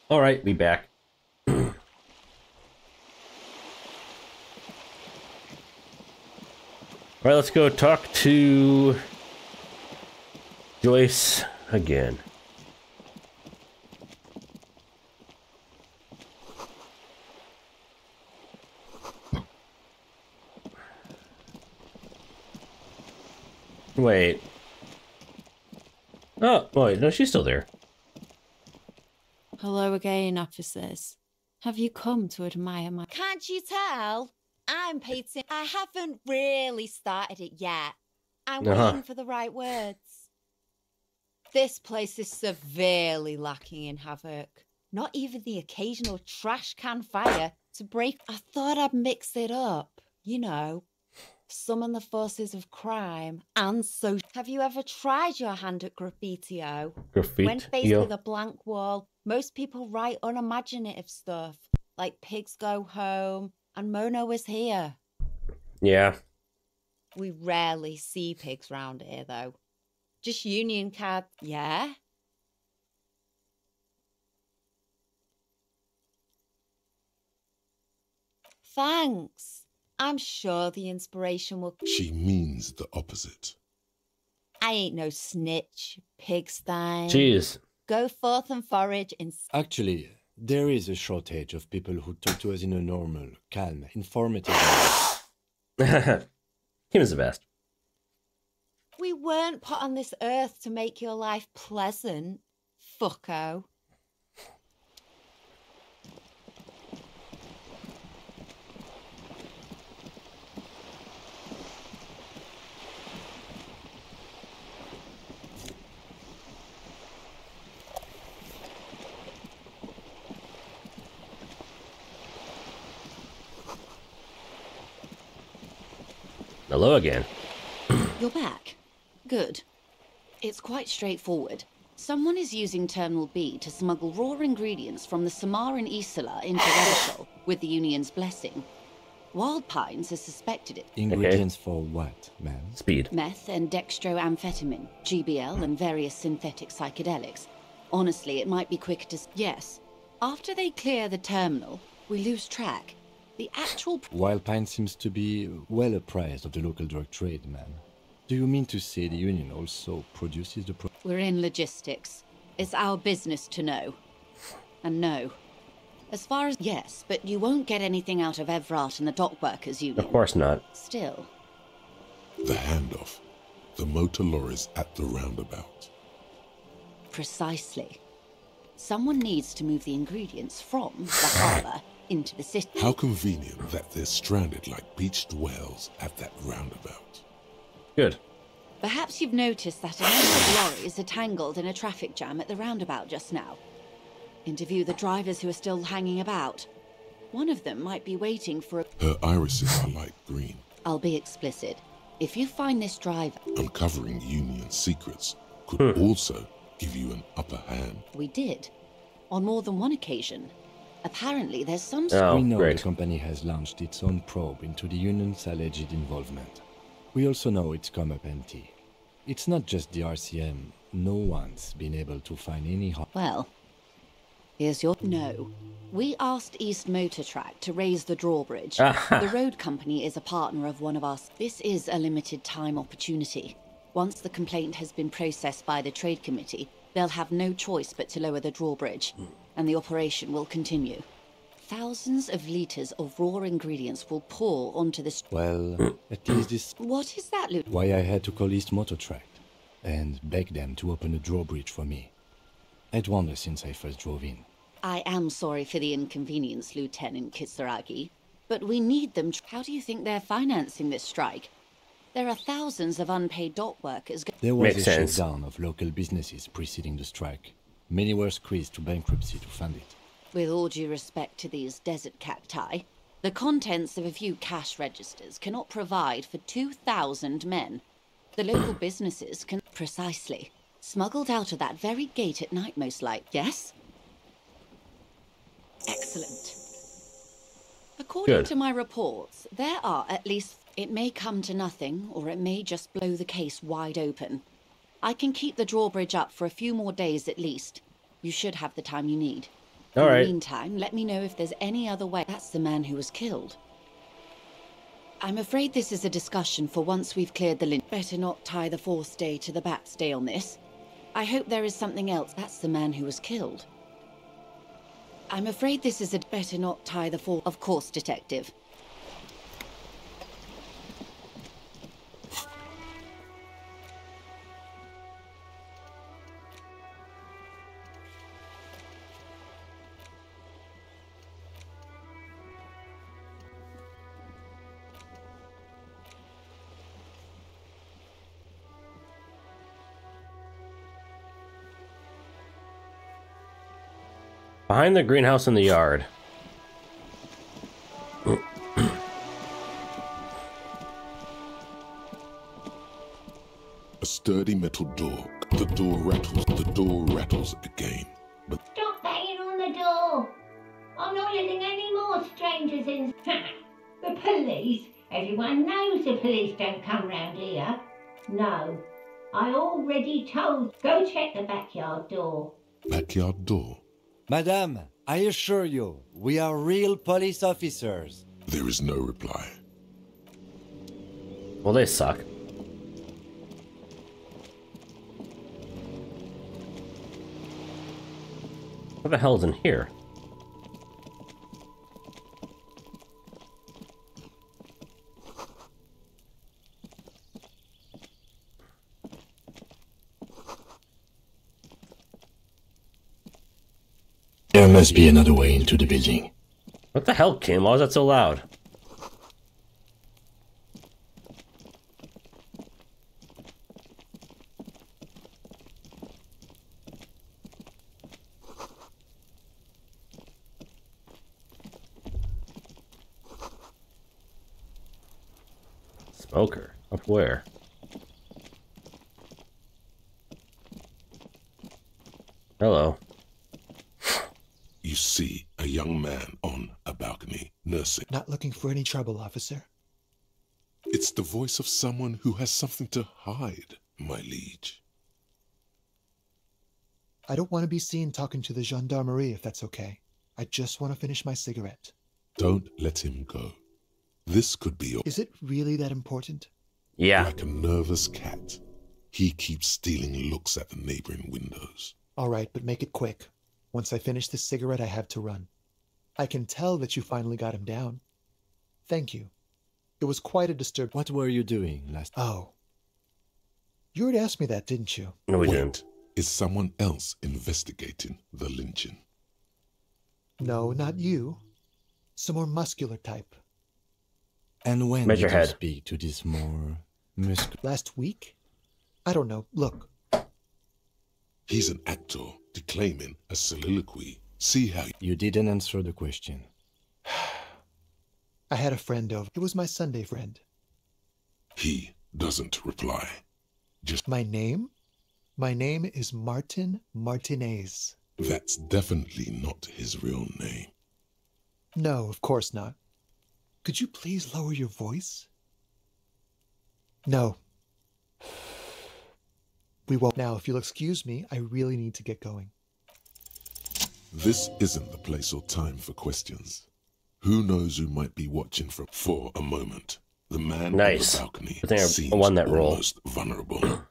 All right, be back. All right, let's go talk to Joyce again. Wait. Oh, wait, no, she's still there. Hello again, officers. Have you come to admire my... Can't you tell? I'm Peter. I haven't really started it yet. I'm waiting for the right words. This place is severely lacking in havoc. Not even the occasional trash can fire to break. I thought I'd mix it up, you know. Summon the forces of crime and so. Have you ever tried your hand at graffiti-o? When faced with a blank wall, most people write unimaginative stuff, like pigs go home and Mono is here. Yeah. We rarely see pigs round here, though. Just union cards, yeah? Thanks. I'm sure the inspiration will... She means the opposite. I ain't no snitch, pigsty. Jeez. Go forth and forage in... Actually, there is a shortage of people who talk to us in a normal, calm, informative way. Him is the best. We weren't put on this earth to make your life pleasant, fucko. Hello again. You're back. Good. It's quite straightforward. Someone is using Terminal B to smuggle raw ingredients from the Samaran Isola into Revachol with the Union's blessing. Wild Pines has suspected it. Ingredients for what, ma'am? Speed. Meth and dextroamphetamine, GBL and various synthetic psychedelics. Honestly, it might be quicker to... Yes. After they clear the terminal, we lose track. The actual... Wild Pine seems to be well apprised of the local drug trade, ma'am. Do you mean to say the Union also produces the... We're in logistics. It's our business to know. And no. As far as... Yes, but you won't get anything out of Evrart and the Dock Workers Union. Of course not. Still. The handoff. The motor lorries at the roundabout. Precisely. Someone needs to move the ingredients from the harbour into the city. How convenient that they're stranded like beached whales at that roundabout. Good. Perhaps you've noticed that a number of lorries are tangled in a traffic jam at the roundabout just now. Interview the drivers who are still hanging about. One of them might be waiting for a... Her irises are light green. I'll be explicit. If you find this driver... Uncovering Union secrets could also give you an upper hand. We did. On more than one occasion. Apparently there's some... We know great. the company has launched its own probe into the Union's alleged involvement. We also know it's come up empty. It's not just the RCM. No one's been able to find any... Well, here's your... No. We asked East Motor Track to raise the drawbridge. The road company is a partner of one of us. This is a limited time opportunity. Once the complaint has been processed by the Trade Committee, they'll have no choice but to lower the drawbridge, and the operation will continue. Thousands of litres of raw ingredients will pour onto this... Well, at least this... What is that, Luke? Why I had to call East Motor Track and beg them to open a drawbridge for me. I'd wondered since I first drove in. I am sorry for the inconvenience, Lieutenant Kisaragi, but we need them. How do you think they're financing this strike? There are thousands of unpaid dock workers. There was Makes a sense. shutdown of local businesses preceding the strike. Many were squeezed to bankruptcy to fund it. With all due respect to these desert cacti, the contents of a few cash registers cannot provide for 2,000 men. The local businesses can... Precisely. Smuggled out of that very gate at night, most like. Yes? Excellent. According Good. to my reports, there are at least... It may come to nothing, or it may just blow the case wide open. I can keep the drawbridge up for a few more days at least. You should have the time you need. All In right. the meantime, let me know if there's any other way. That's the man who was killed. I'm afraid this is a discussion for once we've cleared the lynch. Better not tie the fourth stay to the bat stay on this. I hope there is something else. That's the man who was killed. I'm afraid this is a better not tie the fourth. Of course, Detective. Behind the greenhouse in the yard. A sturdy metal door. The door rattles again. But Stop banging on the door! I'm not letting any more strangers in. The police? Everyone knows the police don't come round here. No, I already told. Go check the backyard door. backyard door. Madame, I assure you, we are real police officers. There is no reply. Well, they suck. What the hell's in here? There must be another way into the building. What the hell, Kim? Why was that so loud? Smoker. Up where? Hello. You see a young man on a balcony, nursing. Not looking for any trouble, officer. It's the voice of someone who has something to hide, my liege. I don't want to be seen talking to the gendarmerie if that's okay. I just want to finish my cigarette. Don't let him go. This could be Is it really that important? Yeah. like a nervous cat. He keeps stealing looks at the neighboring windows. All right, but make it quick. Once I finish this cigarette, I have to run. I can tell that you finally got him down. Thank you. It was quite a disturb. What were you doing last? Oh. You already asked me that, didn't you? No, we Wait, didn't. is someone else investigating the lynching? No, not you. Some more muscular type. And when Measure did you head. speak to this more Last week? I don't know. Look, He's an actor declaiming a soliloquy. See how You didn't answer the question. I had a friend over. It was my Sunday friend. he doesn't reply. Just My name? My name is Martin Martinez. that's definitely not his real name. No, of course not. Could you please lower your voice? No. We won't. Now, if you'll excuse me, I really need to get going. This isn't the place or time for questions. Who knows who might be watching from for a moment? The man Nice. on the balcony I think I seems won that role. almost vulnerable.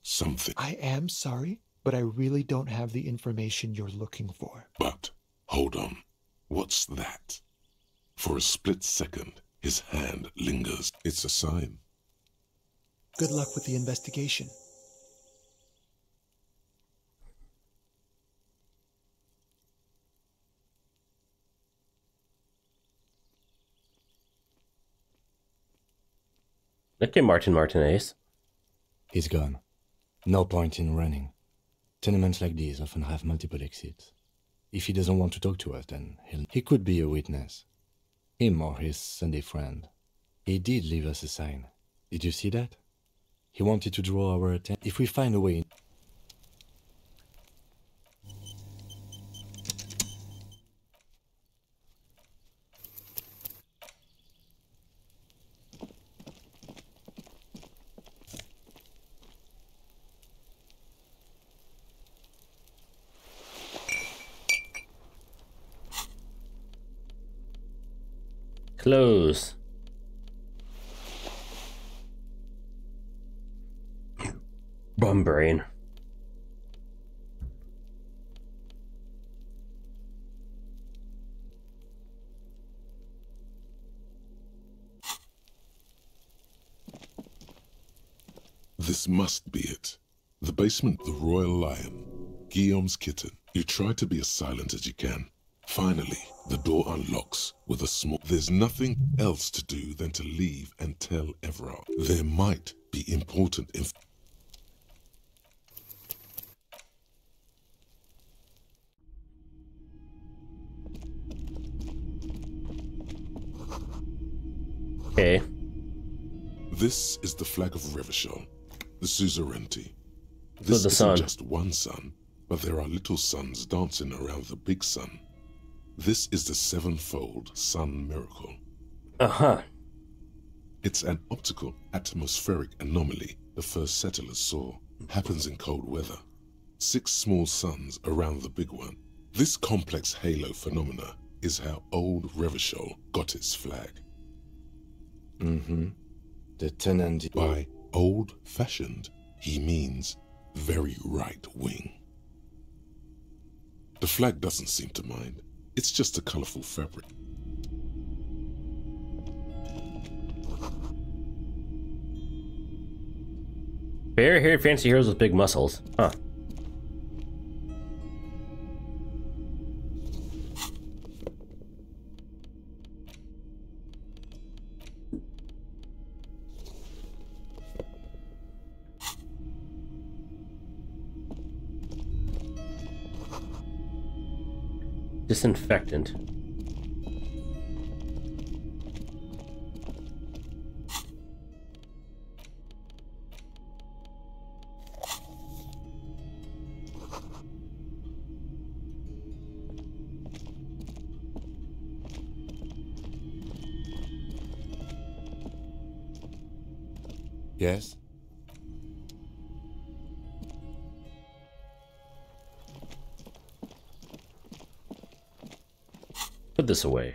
Something, I am sorry, but I really don't have the information you're looking for. but hold on. What's that? For a split second, his hand lingers. It's a sign. Good luck with the investigation. Okay, Martin Martinez. He's gone. No point in running. Tenements like these often have multiple exits. If he doesn't want to talk to us, then he could be a witness. Him or his Sunday friend. He did leave us a sign. Did you see that? He wanted to draw our attention. If we find a way... Close. Bum brain. This must be it. The basement, the Royal Lion, Guillaume's kitten. You try to be as silent as you can. Finally, the door unlocks with a small... There's nothing else to do than to leave and tell Everard. There might be important information. Okay. This is the flag of Revachol, the suzerainty. So This the isn't sun. just one sun, but there are little suns dancing around the big sun. This is the sevenfold sun miracle. Uh-huh. It's an optical atmospheric anomaly the first settlers saw. Happens in cold weather. 6 small suns around the big one. This complex halo phenomena is how old Revachol got its flag. Mm-hmm. The tenant... By old-fashioned, he means very right-wing. The flag doesn't seem to mind. It's just a colorful fabric. Fair-haired fancy heroes with big muscles. Huh. Disinfectant. Yes? Put this away.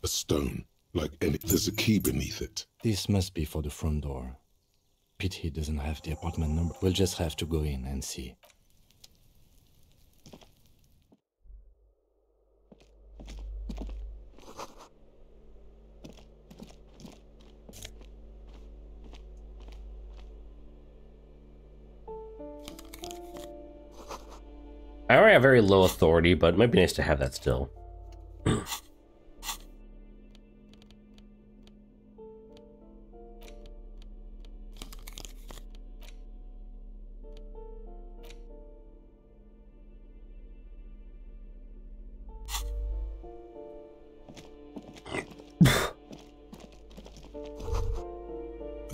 A stone, like any... There's a key beneath it. This must be for the front door. Pity he doesn't have the apartment number. We'll just have to go in and see. I already have very low authority, but it might be nice to have that still.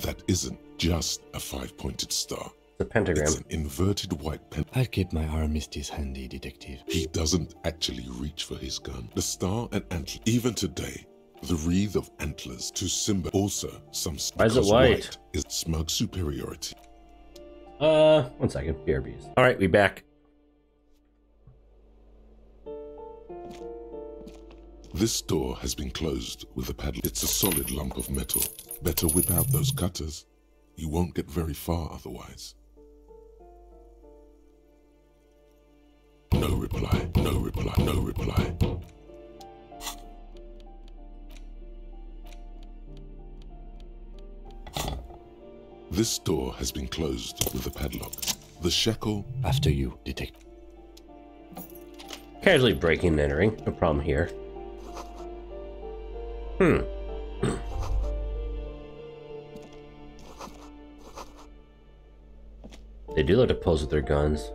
That isn't just a 5-pointed star. The pentagram. It's an inverted white pen. I'll keep my armistice handy, detective. He doesn't actually reach for his gun. The star and antler. Even today, the wreath of antlers to symbol. Also, some... Why is it white? Is smug superiority. 1 second. BRBs. Alright, we back. This door has been closed with a padlock. It's a solid lump of metal. Better whip out those cutters. You won't get very far otherwise. No reply, no reply, no reply. This door has been closed with a padlock. The shackle... After you, detective. Casually breaking and entering. No problem here. They do like to pose with their guns.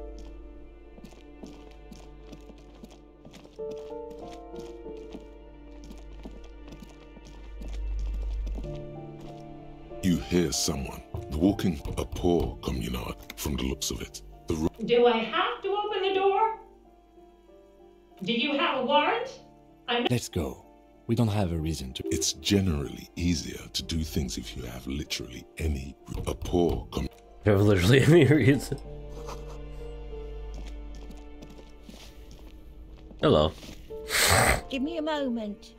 You hear someone walking a poor communard from the looks of it. Do I have to open the door? Do you have a warrant? Let's go. We don't have a reason to. It's generally easier to do things if you have literally any... A poor I have literally any reason. Hello. Give me a moment.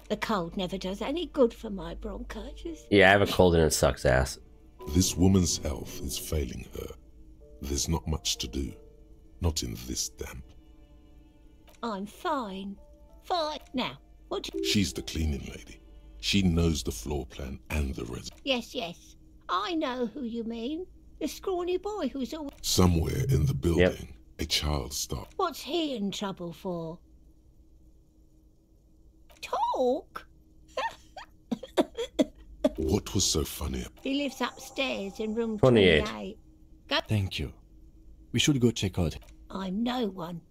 The cold never does any good for my bronchitis. Yeah, I have a cold and it sucks ass. This woman's health is failing her. There's not much to do. Not in this damp. I'm fine. Fine. Now, what do you... She's the cleaning lady. She knows the floor plan and the res... Yes, yes. I know who you mean. The scrawny boy who's always... Somewhere in the building, a child stopped. What's he in trouble for? Talk? What was so funny? He lives upstairs in room 28. 28. Thank you. We should go check out. I'm no one.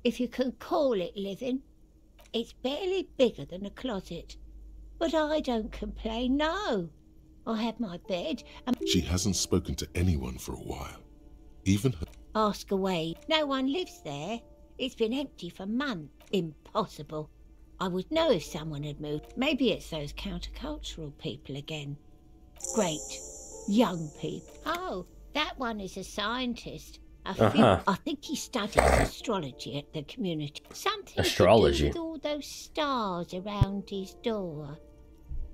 If you can call it living. It's barely bigger than a closet. But I don't complain, no. I have my bed and... She hasn't spoken to anyone for a while. Even her... Ask away. No one lives there. It's been empty for months. Impossible. I would know if someone had moved. Maybe it's those countercultural people again. Great. Young people. Oh, that one is a scientist. I think he studies astrology at the community. Something Astrology. to do with all those stars around his door.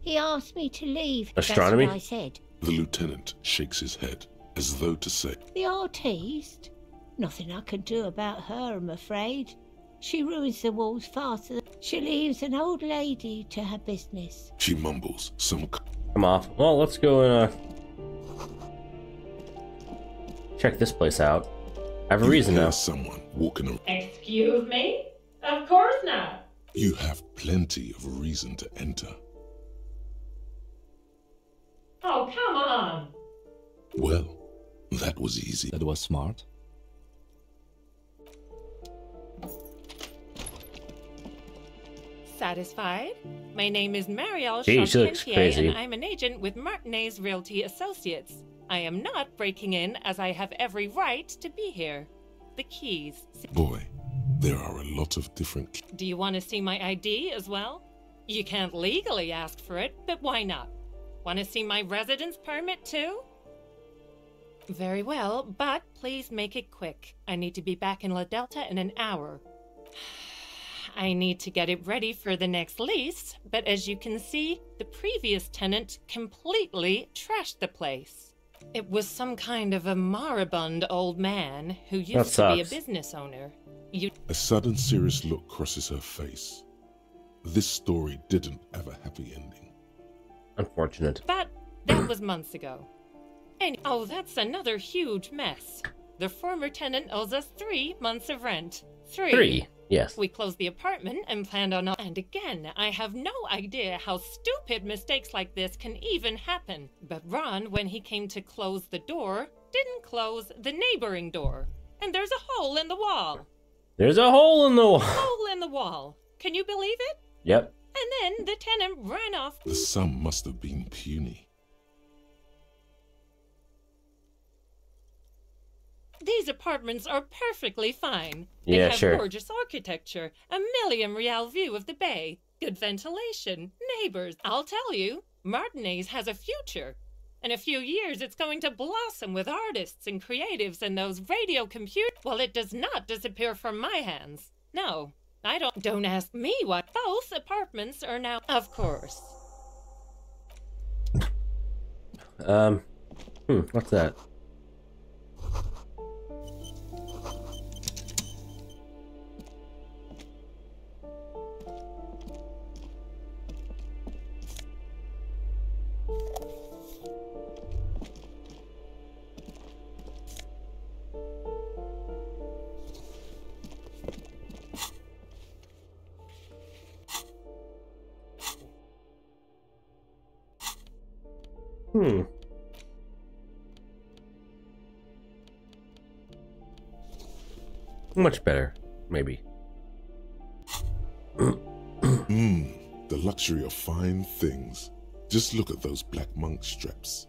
He asked me to leave. Astronomy? That's what I said. The lieutenant shakes his head, as though to say... The artiste? Nothing I can do about her, I'm afraid. She ruins the walls faster. She leaves an old lady to her business. She mumbles some... I'm off. Well, let's go and check this place out. I have a reason now. Someone walking around. Excuse me? Of course not. You have plenty of reason to enter. Oh, come on. Well, that was easy. That was smart. Satisfied? My name is Marielle Gee, she looks Charpentier, crazy. and I'm an agent with Martinez Realty Associates. I am not breaking in, as I have every right to be here. The keys. Boy, there are a lot of different... Do you want to see my ID as well? You can't legally ask for it, but why not? Want to see my residence permit too? Very well, but please make it quick. I need to be back in La Delta in an hour. I need to get it ready for the next lease, but as you can see, the previous tenant completely trashed the place. It was some kind of a moribund old man who used to be a business owner. A sudden serious look crosses her face. This story didn't have a happy ending. Unfortunate. But that was months ago. And oh, that's another huge mess. The former tenant owes us 3 months of rent. 3, yes. We closed the apartment and planned on... And again, I have no idea how stupid mistakes like this can even happen. But Ron, when he came to close the door, didn't close the neighboring door. And there's a hole in the wall. There's a hole in the wall. Hole in the wall. Can you believe it? Yep. And then the tenant ran off. The sum must have been puny. These apartments are perfectly fine. Yeah, they have sure. gorgeous architecture, a million-real view of the bay, good ventilation, neighbors. I'll tell you, Martinez has a future. In a few years, it's going to blossom with artists and creatives and those radio computers. Well, it does not disappear from my hands. No, I don't. Don't ask me why. Both apartments are now, of course. What's that? Much better, maybe. The luxury of fine things. Just look at those black monk straps.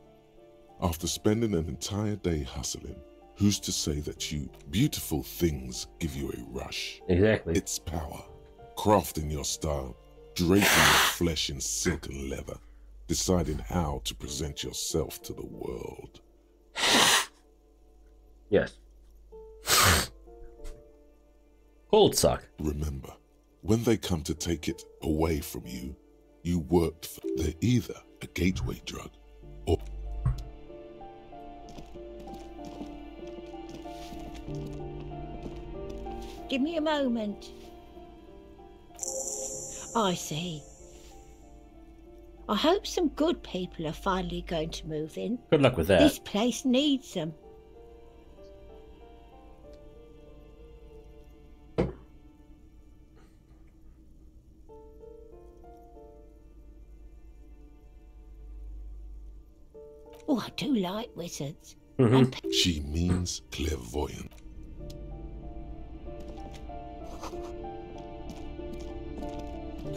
After spending an entire day hustling, who's to say that beautiful things give you a rush? Exactly. It's power. Crafting your style, draping your flesh in silk and leather, deciding how to present yourself to the world. Yes. Cold suck. Remember, when they come to take it away from you, you worked for. They're either a gateway drug or. Give me a moment. I see. I hope some good people are finally going to move in. Good luck with that. This place needs them. Oh, I do like wizards. She means clairvoyant.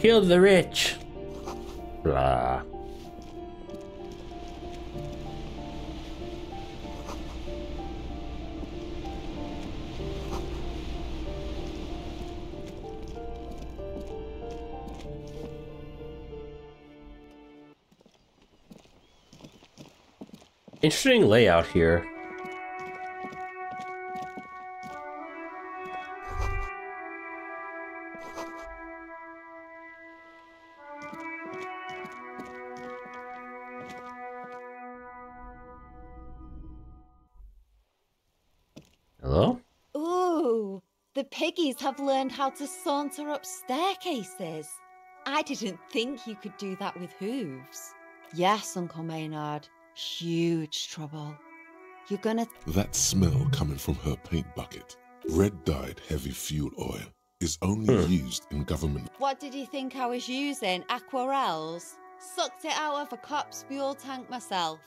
Kill the rich. Blah. Interesting layout here. Hello? Ooh, the piggies have learned how to saunter up staircases. I didn't think you could do that with hooves. Yes, Uncle Maynard. Huge trouble. You're gonna... That smell coming from her paint bucket, red-dyed heavy fuel oil, is only used in government. What did you think I was using? Aquarels? Sucked it out of a cop's fuel tank myself.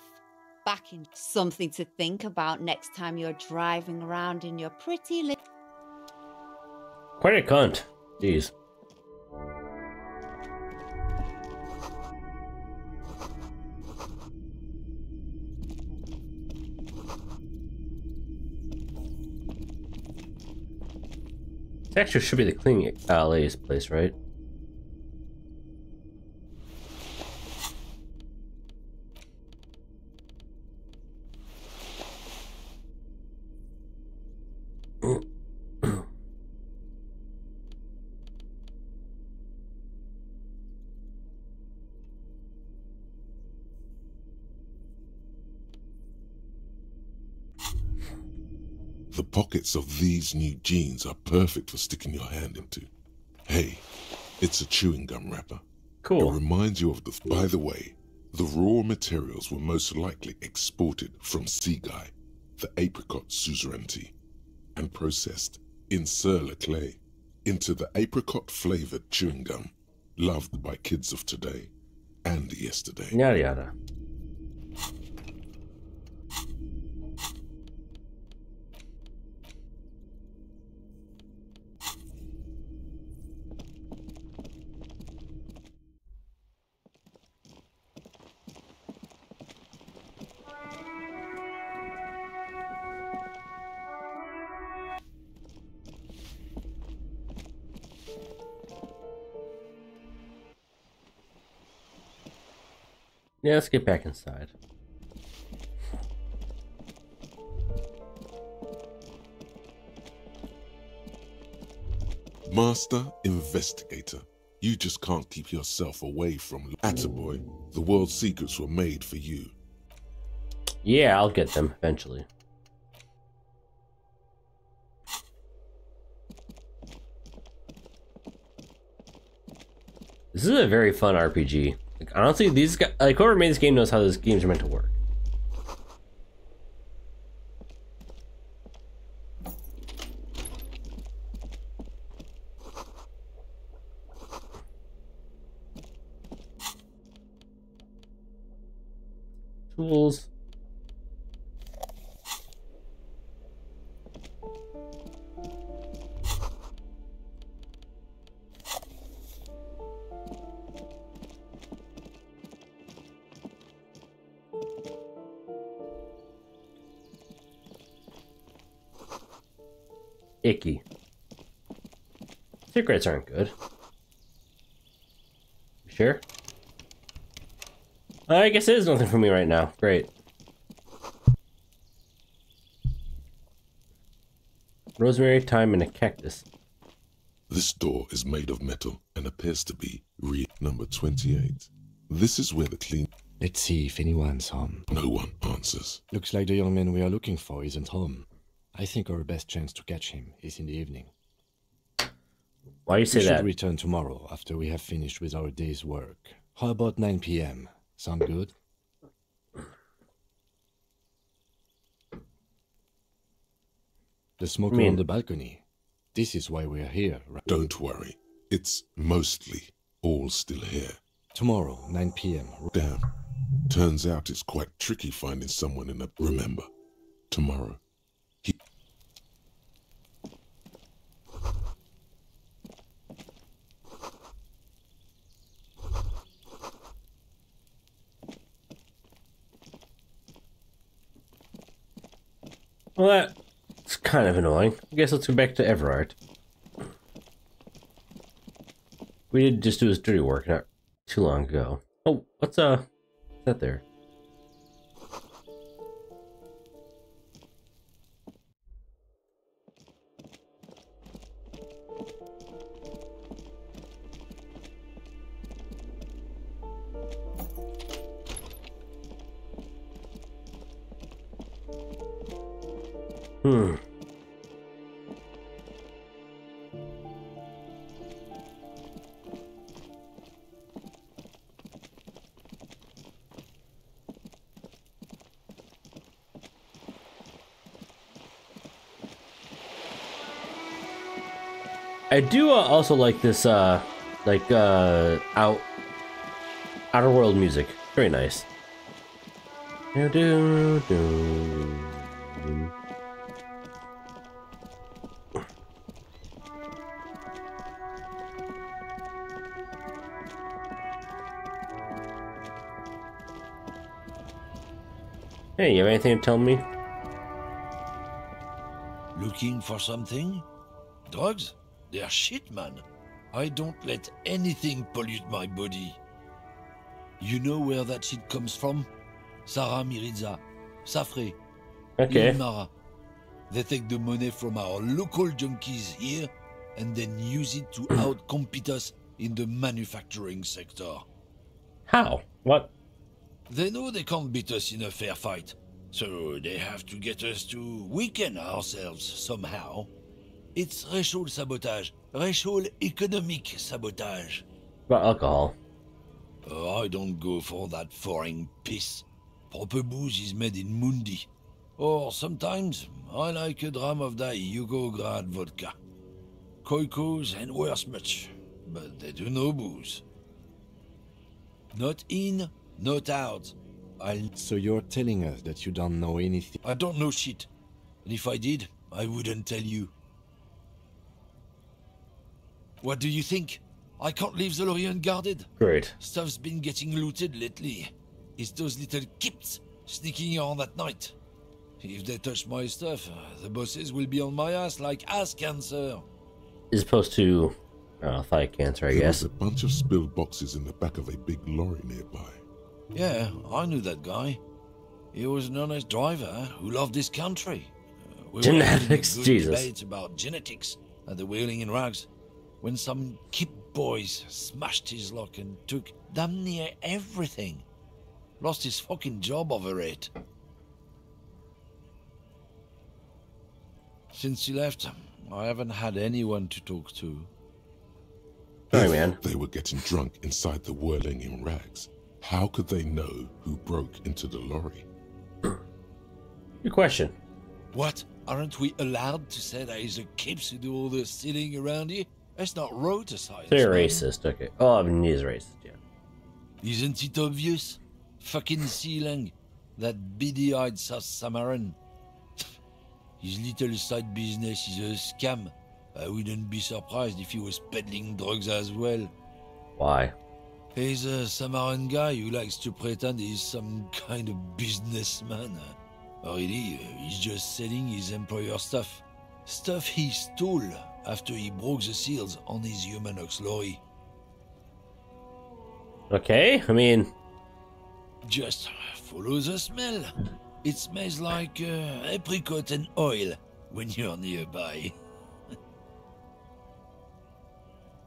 Back in something to think about next time you're driving around in your pretty little... Quite a cunt. Jeez. This actually should be the cleaning LA's place, right? The pockets of these new jeans are perfect for sticking your hand into. Hey, it's a chewing gum wrapper. Cool. It reminds you of the... By the way, the raw materials were most likely exported from Seaguy, the apricot suzerainty, and processed in Sur Clay into the apricot-flavored chewing gum loved by kids of today and yesterday. Yada yada. Yeah, let's get back inside. Master Investigator, you just can't keep yourself away from Attaboy. The world's secrets were made for you. Yeah, I'll get them eventually. This is a very fun RPG. Like, honestly, these guys, like, whoever made this game knows how those games are meant to work. Tools. Icky. Secrets aren't good. Sure? I guess it is nothing for me right now. Great. Rosemary, thyme, and a cactus. This door is made of metal and appears to be number 28. This is where the clean... Let's see if anyone's home. No one answers. Looks like the young man we are looking for isn't home. I think our best chance to catch him is in the evening. Why do you say We that? should return tomorrow after we have finished with our day's work. How about 9 p.m.? Sound good? The smoker on the balcony. This is why we're here, right? Don't worry. It's mostly all still here. Tomorrow, 9 p.m. Damn. Turns out it's quite tricky finding someone in a... Remember, tomorrow. Well, that's kind of annoying. I guess let's go back to Everard. We did just do his dirty work not too long ago. Oh, what's that there? I do also like this, outer world music. Very nice. Hey, you have anything to tell me? Looking for something? Drugs? They're shit, man. I don't let anything pollute my body. You know where that shit comes from? Sarah Miriza, Safre, Okay. Ilmara. They take the money from our local junkies here and then use it to outcompete us in the manufacturing sector. How? What? They know they can't beat us in a fair fight, so they have to get us to weaken ourselves somehow. It's racial sabotage, racial economic sabotage. About alcohol. I don't go for that foreign piss. Proper booze is made in Mundi. Or sometimes, I like a dram of that Yugograd vodka. Koikos and worse much, but they do no booze. Not in, not out. So you're telling us that you don't know anything? I don't know shit. And if I did, I wouldn't tell you. What do you think? I can't leave the lorry unguarded. Great. Stuff's been getting looted lately. It's those little kips sneaking around at night. If they touch my stuff, the bosses will be on my ass like ass cancer. As opposed to thigh cancer, I There guess. was a bunch of spilled boxes in the back of a big lorry nearby. Yeah, I knew that guy. He was an honest driver who loved his country. We were having a Genetics, good Jesus. debate about genetics at the Wheeling in Rags when some kip boys smashed his lock and took damn near everything. Lost his fucking job over it. Since he left, I haven't had anyone to talk to. Sorry, If man. they were getting drunk inside the whirling in rags, how could they know who broke into the lorry? Good question. What? Aren't we allowed to say that he's a kips who do all the stealing around here? That's not road science. They're man. racist. Okay. Oh, I mean, he is racist. Yeah. Isn't it obvious? Fucking Sealang, that beady-eyed South Samaran. His little side business is a scam. I wouldn't be surprised if he was peddling drugs as well. Why? He's a Samaran guy who likes to pretend he's some kind of businessman. Really, he's just selling his employer stuff. Stuff he stole after he broke the seals on his Humanox lorry. Okay. I mean, Just follow the smell. It smells like apricot and oil when you're nearby.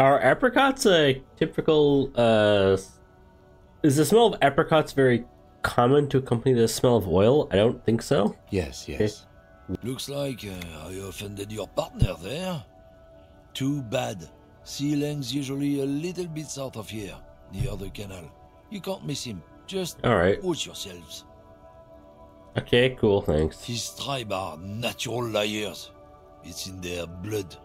Are apricots a typical, is the smell of apricots very common to accompany the smell of oil? I don't think so. Yes, yes. Looks like I offended your partner there. Too bad. Sealing's usually a little bit south of here, near the canal. You can't miss him. Just watch yourselves. Okay, cool, thanks. His tribe are natural liars. It's in their blood.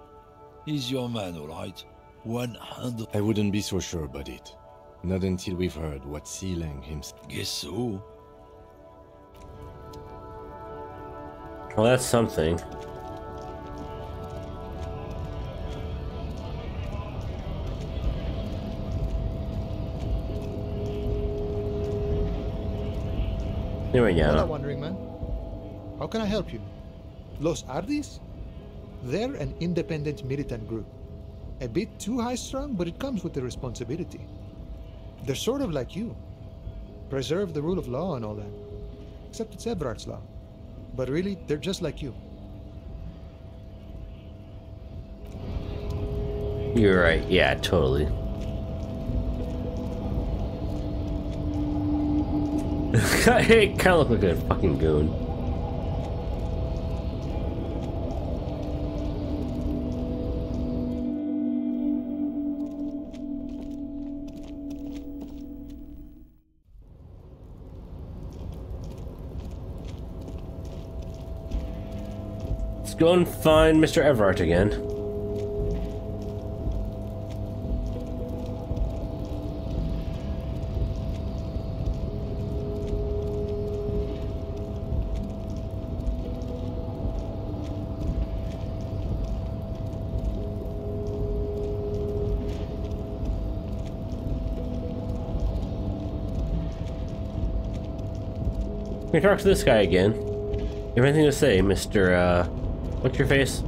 He's your man, all right? 100. I wouldn't be so sure about it. Not until we've heard what Sealing himself. Guess so. Well, that's something. Anyway, yeah. Hola, wandering man. How can I help you? Los Ardis? They're an independent militant group. A bit too high-strung, but it comes with the responsibility. They're sort of like you. Preserve the rule of law and all that. Except it's Everard's law. But really, they're just like you. You're right. Yeah, totally. It kind of looked like a fucking goon. Let's go and find Mr. Everard again. Can we talk to this guy again? You have anything to say, Mr. What's your face?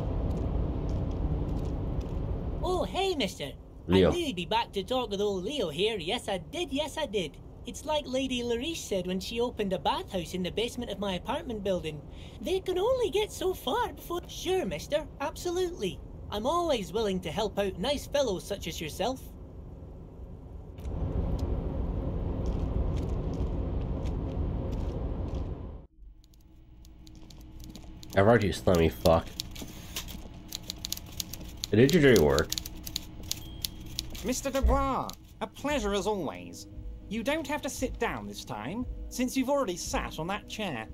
Oh, hey, mister. Leo. I'd really be back to talk with old Leo here. Yes, I did. It's like Lady Larice said when she opened a bathhouse in the basement of my apartment building. They can only get so far before... Sure, mister. Absolutely. I'm always willing to help out nice fellows such as yourself. Everard, you slimy fuck. I did your dirty work. Mr. Dubois, a pleasure as always. You don't have to sit down this time, since you've already sat on that chair.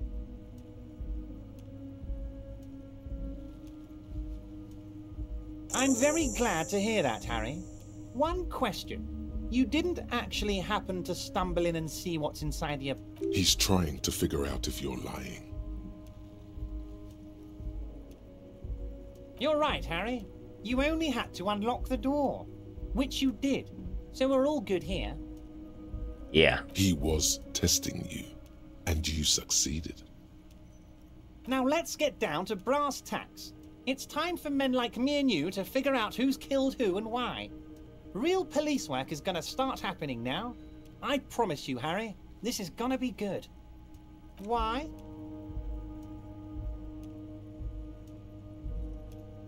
I'm very glad to hear that, Harry. One question. You didn't actually happen to stumble in and see what's inside your... He's trying to figure out if you're lying. You're right, Harry. You only had to unlock the door, which you did. So we're all good here. Yeah. He was testing you, and you succeeded. Now let's get down to brass tacks. It's time for men like me and you to figure out who's killed who and why. Real police work is gonna start happening now. I promise you, Harry, this is gonna be good. Why?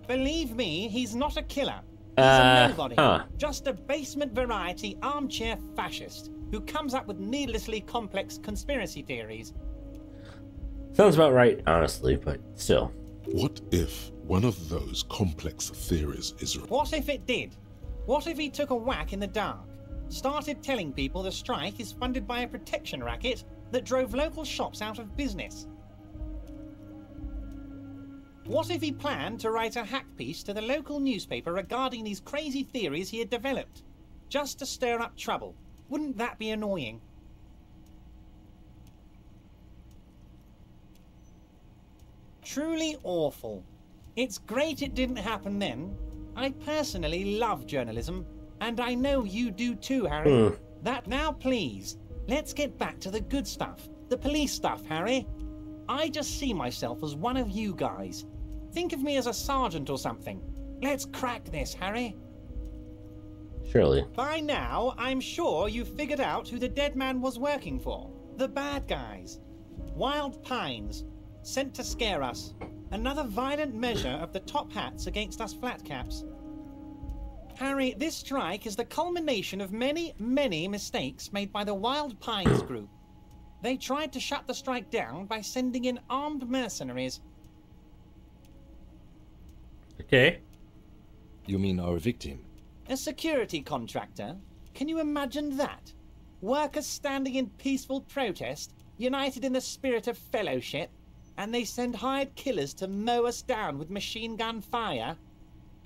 Believe me, he's not a killer. He's a nobody. Just a basement variety armchair fascist who comes up with needlessly complex conspiracy theories. Sounds about right, honestly, but still. What if one of those complex theories is... What if it did? What if he took a whack in the dark? Started telling people the strike is funded by a protection racket that drove local shops out of business? What if he planned to write a hack piece to the local newspaper regarding these crazy theories he had developed? Just to stir up trouble. Wouldn't that be annoying? Truly awful. It's great it didn't happen then. I personally love journalism, and I know you do too, Harry. That now, please, let's get back to the good stuff. The police stuff, Harry. I just see myself as one of you guys. Think of me as a sergeant or something. Let's crack this, Harry. Surely. By now, I'm sure you've figured out who the dead man was working for. The bad guys. Wild Pines. Sent to scare us. Another violent measure of the top hats against us flatcaps. Harry, this strike is the culmination of many, many mistakes made by the Wild Pines group. They tried to shut the strike down by sending in armed mercenaries. Okay. You mean our victim? A security contractor? Can you imagine that? Workers standing in peaceful protest, united in the spirit of fellowship, and they send hired killers to mow us down with machine gun fire?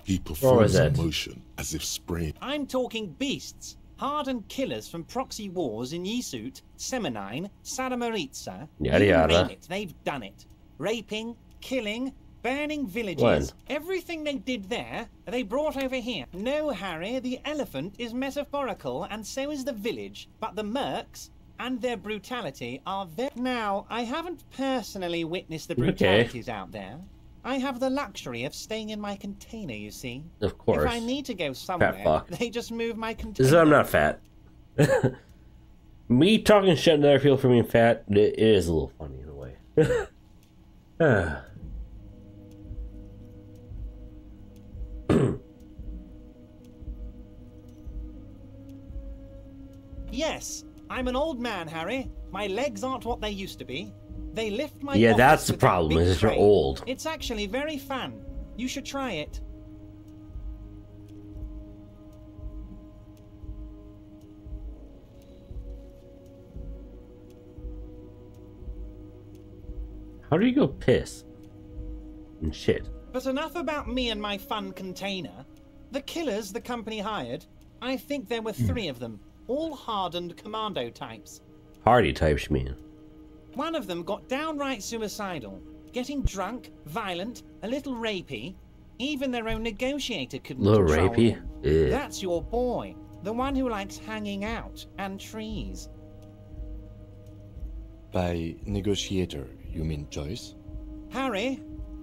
He performs a motion as if spraying. I'm talking beasts. Hardened killers from proxy wars in Yisut, Semenine, Sadamoritsa. Yada yada. They've done it. Raping, killing, burning villages. When? Everything they did there, they brought over here. No, Harry, the elephant is metaphorical, and so is the village. But the mercs and their brutality are very... Now, I haven't personally witnessed the brutalities out there. I have the luxury of staying in my container, you see. Of course. If I need to go somewhere, they just move my container. This is I'm not fat. Me talking shit in other people for being fat, it is a little funny in a way. Yes, I'm an old man, Harry. My legs aren't what they used to be. They lift my... Yeah, that's the problem, is you're old. It's actually very fun. You should try it. How do you go piss? And shit. But enough about me and my fun container. The killers the company hired, I think there were 3 of them, all hardened commando types. Hardy types, you mean? One of them got downright suicidal, getting drunk, violent, a little rapey. Even their own negotiator couldn't control rapey? him. That's your boy, the one who likes hanging out and trees. By negotiator, you mean Joyce? Harry,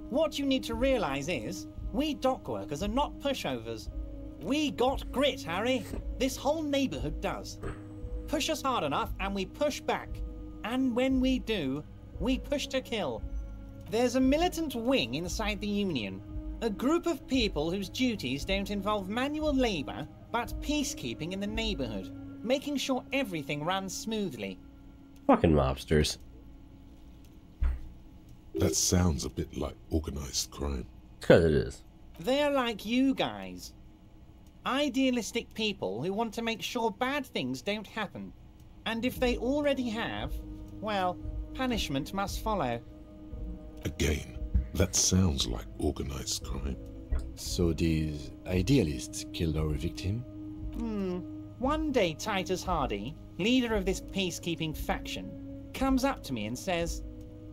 what you need to realize is, we dock workers are not pushovers. We got grit, Harry. This whole neighborhood does. Push us hard enough and we push back. And when we do, we push to kill. There's a militant wing inside the Union. A group of people whose duties don't involve manual labor, but peacekeeping in the neighborhood. Making sure everything runs smoothly. Fucking mobsters. That sounds a bit like organized crime. Because it is. They're like you guys. Idealistic people who want to make sure bad things don't happen. And if they already have, well, punishment must follow. Again, that sounds like organized crime. So these idealists killed our victim? One day Titus Hardy, leader of this peacekeeping faction, comes up to me and says,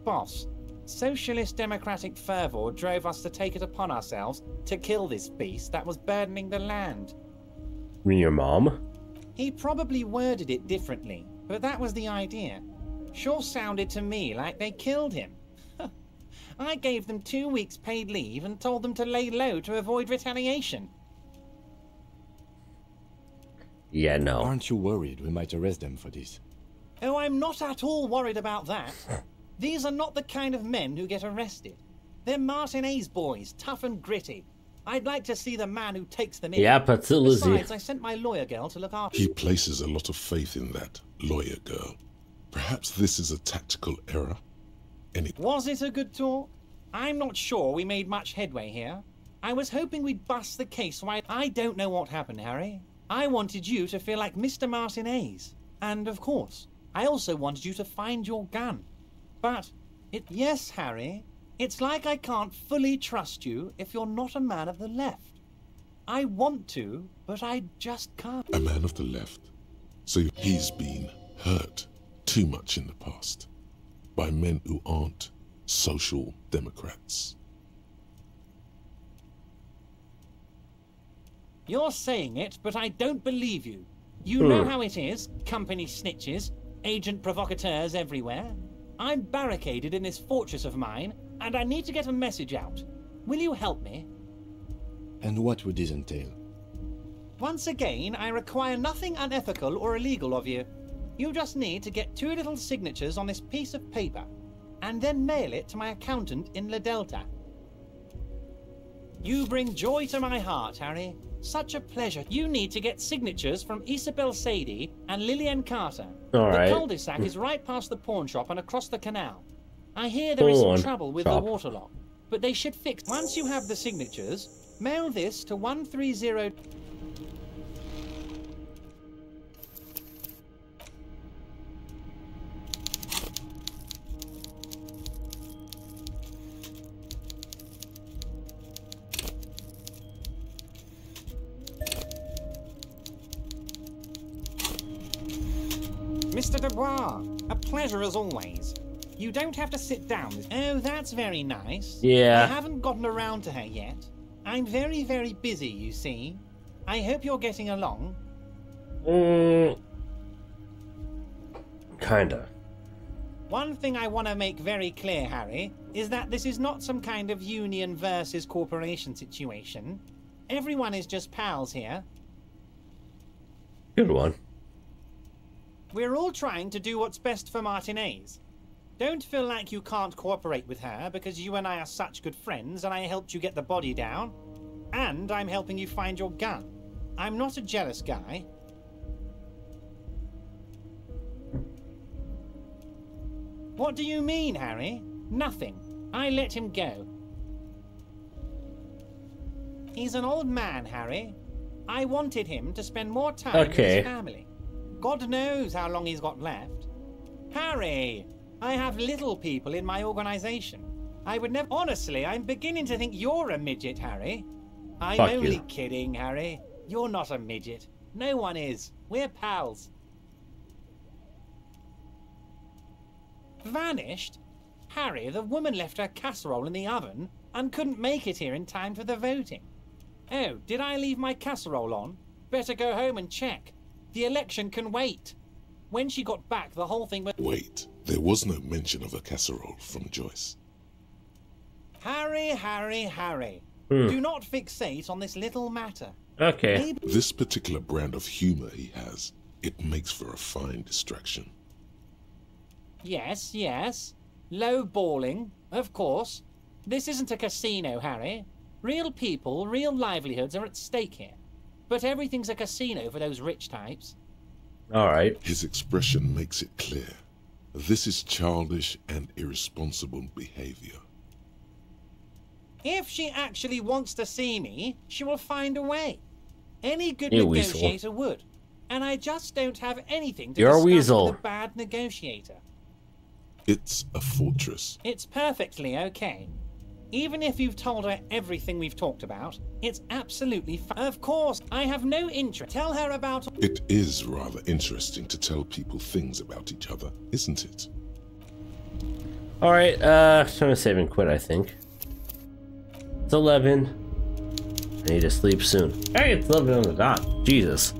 "Boss, socialist democratic fervor drove us to take it upon ourselves to kill this beast that was burdening the land." You mean your mom? He probably worded it differently, but that was the idea. Sure sounded to me like they killed him. I gave them 2 weeks paid leave and told them to lay low to avoid retaliation. Yeah, no. Aren't you worried we might arrest them for this? Oh, I'm not at all worried about that. These are not the kind of men who get arrested. They're Martinez boys, tough and gritty. I'd like to see the man who takes them in. Yeah, but it's Elysium. Besides, I sent my lawyer girl to look after. He places a lot of faith in that lawyer girl. Perhaps this is a tactical error. Was it a good talk? I'm not sure we made much headway here. I was hoping we'd bust the case so I don't know what happened, Harry. I wanted you to feel like Mr. Martinez. And of course, I also wanted you to find your gun. But, yes, Harry, it's like I can't fully trust you if you're not a man of the left. I want to, but I just can't. A man of the left? So he's been hurt too much in the past by men who aren't social democrats. You're saying it, but I don't believe you. You know how it is, company snitches, agent provocateurs everywhere. I'm barricaded in this fortress of mine, and I need to get a message out. Will you help me? And what would this entail? Once again, I require nothing unethical or illegal of you. You just need to get 2 little signatures on this piece of paper, and then mail it to my accountant in La Delta. You bring joy to my heart, Harry. Such a pleasure. You need to get signatures from Isabel Sadie and Lillian Carter. All right. The cul-de-sac is right past the pawn shop and across the canal. I hear there is some trouble with the water lock, but they should fix. Once you have the signatures, mail this to 130... Mr. Dubois, a pleasure as always. You don't have to sit down. Oh, that's very nice. Yeah. I haven't gotten around to her yet. I'm very, very busy, you see. I hope you're getting along. Kinda. One thing I want to make very clear, Harry, is that this is not some kind of union versus corporation situation. Everyone is just pals here. Good one. We're all trying to do what's best for Martinez. Don't feel like you can't cooperate with her because you and I are such good friends and I helped you get the body down. And I'm helping you find your gun. I'm not a jealous guy. What do you mean, Harry? Nothing. I let him go. He's an old man, Harry. I wanted him to spend more time with his family. God knows how long he's got left. Harry, I have little people in my organization. I would never... Honestly, I'm beginning to think you're a midget, Harry. I'm only kidding, Harry. You're not a midget. No one is. We're pals. Vanished? Harry, the woman left her casserole in the oven and couldn't make it here in time for the voting. Oh, did I leave my casserole on? Better go home and check. The election can wait. When she got back, the whole thing was... Wait, there was no mention of a casserole from Joyce. Harry, Harry, Harry. Do not fixate on this little matter. Okay. Maybe... This particular brand of humor he has, it makes for a fine distraction. Yes, yes. Low balling, of course. This isn't a casino, Harry. Real people, real livelihoods are at stake here. But everything's a casino for those rich types. All right. His expression makes it clear. This is childish and irresponsible behavior. If she actually wants to see me, she will find a way. Any good You negotiator would. And I just don't have anything to You're a discuss weasel. with a bad negotiator. It's a fortress. It's perfectly okay. Even if you've told her everything we've talked about, it's absolutely fine. Of course, I have no interest. Tell her about... It is rather interesting to tell people things about each other, isn't it? All right. I'm gonna save and quit. I think it's 11. I need to sleep soon. Hey, it's 11 on the dot. Jesus.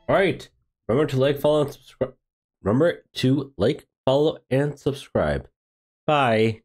All right. Remember to like, follow, and subscribe. Remember to like, follow, and subscribe. Bye.